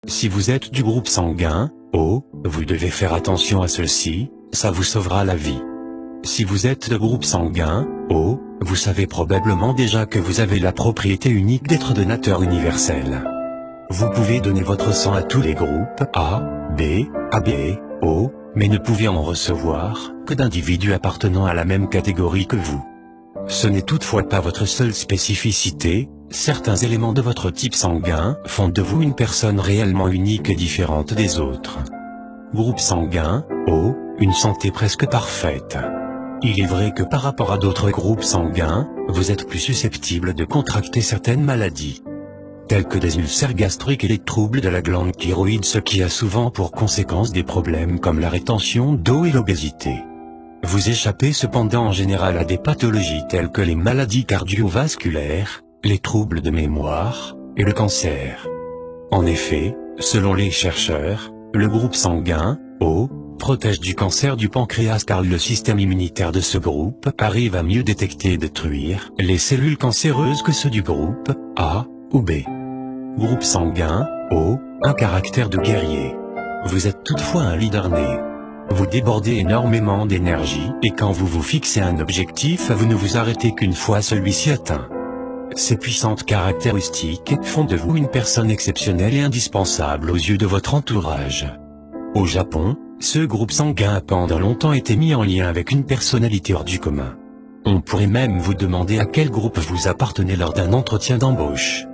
Si vous êtes du groupe sanguin O, vous devez faire attention à ceci, ça vous sauvera la vie. Si vous êtes de groupe sanguin O, vous savez probablement déjà que vous avez la propriété unique d'être donateur universel. Vous pouvez donner votre sang à tous les groupes A, B, AB, O, mais ne pouvez en recevoir que d'individus appartenant à la même catégorie que vous. Ce n'est toutefois pas votre seule spécificité, certains éléments de votre type sanguin font de vous une personne réellement unique et différente des autres. Groupe sanguin O, une santé presque parfaite. Il est vrai que par rapport à d'autres groupes sanguins, vous êtes plus susceptible de contracter certaines maladies, tels que des ulcères gastriques et les troubles de la glande thyroïde, ce qui a souvent pour conséquence des problèmes comme la rétention d'eau et l'obésité. Vous échappez cependant en général à des pathologies telles que les maladies cardiovasculaires, les troubles de mémoire, et le cancer. En effet, selon les chercheurs, le groupe sanguin O protège du cancer du pancréas car le système immunitaire de ce groupe arrive à mieux détecter et détruire les cellules cancéreuses que ceux du groupe A ou B. Groupe sanguin O, un caractère de guerrier. Vous êtes toutefois un leader né. Vous débordez énormément d'énergie et quand vous vous fixez un objectif, vous ne vous arrêtez qu'une fois celui-ci atteint. Ces puissantes caractéristiques font de vous une personne exceptionnelle et indispensable aux yeux de votre entourage. Au Japon, ce groupe sanguin a pendant longtemps été mis en lien avec une personnalité hors du commun. On pourrait même vous demander à quel groupe vous appartenez lors d'un entretien d'embauche.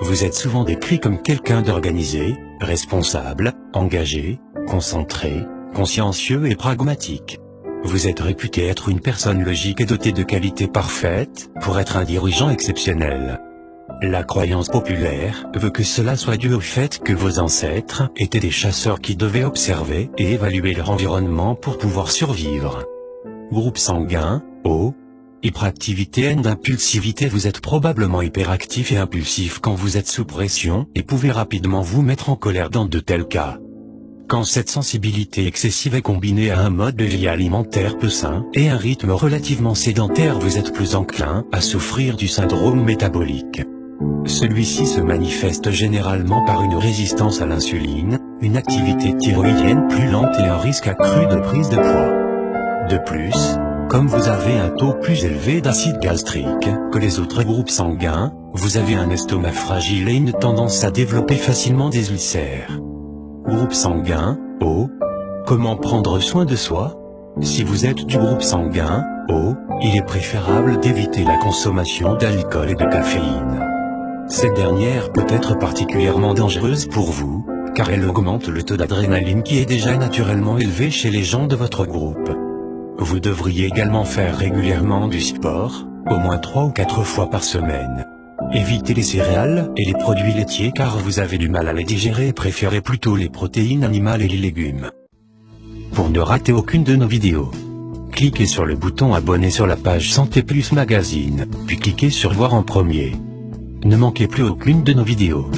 Vous êtes souvent décrit comme quelqu'un d'organisé, responsable, engagé, concentré, consciencieux et pragmatique. Vous êtes réputé être une personne logique et dotée de qualités parfaites pour être un dirigeant exceptionnel. La croyance populaire veut que cela soit dû au fait que vos ancêtres étaient des chasseurs qui devaient observer et évaluer leur environnement pour pouvoir survivre. Groupe sanguin O, hyperactivité et d'impulsivité. Vous êtes probablement hyperactif et impulsif quand vous êtes sous pression et pouvez rapidement vous mettre en colère dans de tels cas. Quand cette sensibilité excessive est combinée à un mode de vie alimentaire peu sain et un rythme relativement sédentaire, vous êtes plus enclin à souffrir du syndrome métabolique. Celui-ci se manifeste généralement par une résistance à l'insuline, une activité thyroïdienne plus lente et un risque accru de prise de poids. De plus, comme vous avez un taux plus élevé d'acide gastrique que les autres groupes sanguins, vous avez un estomac fragile et une tendance à développer facilement des ulcères. Groupe sanguin O, comment prendre soin de soi? Si vous êtes du groupe sanguin O, il est préférable d'éviter la consommation d'alcool et de caféine. Cette dernière peut être particulièrement dangereuse pour vous, car elle augmente le taux d'adrénaline qui est déjà naturellement élevé chez les gens de votre groupe. Vous devriez également faire régulièrement du sport, au moins 3 ou 4 fois par semaine. Évitez les céréales et les produits laitiers car vous avez du mal à les digérer et préférez plutôt les protéines animales et les légumes. Pour ne rater aucune de nos vidéos, cliquez sur le bouton abonner sur la page Santé Plus Magazine, puis cliquez sur voir en premier. Ne manquez plus aucune de nos vidéos.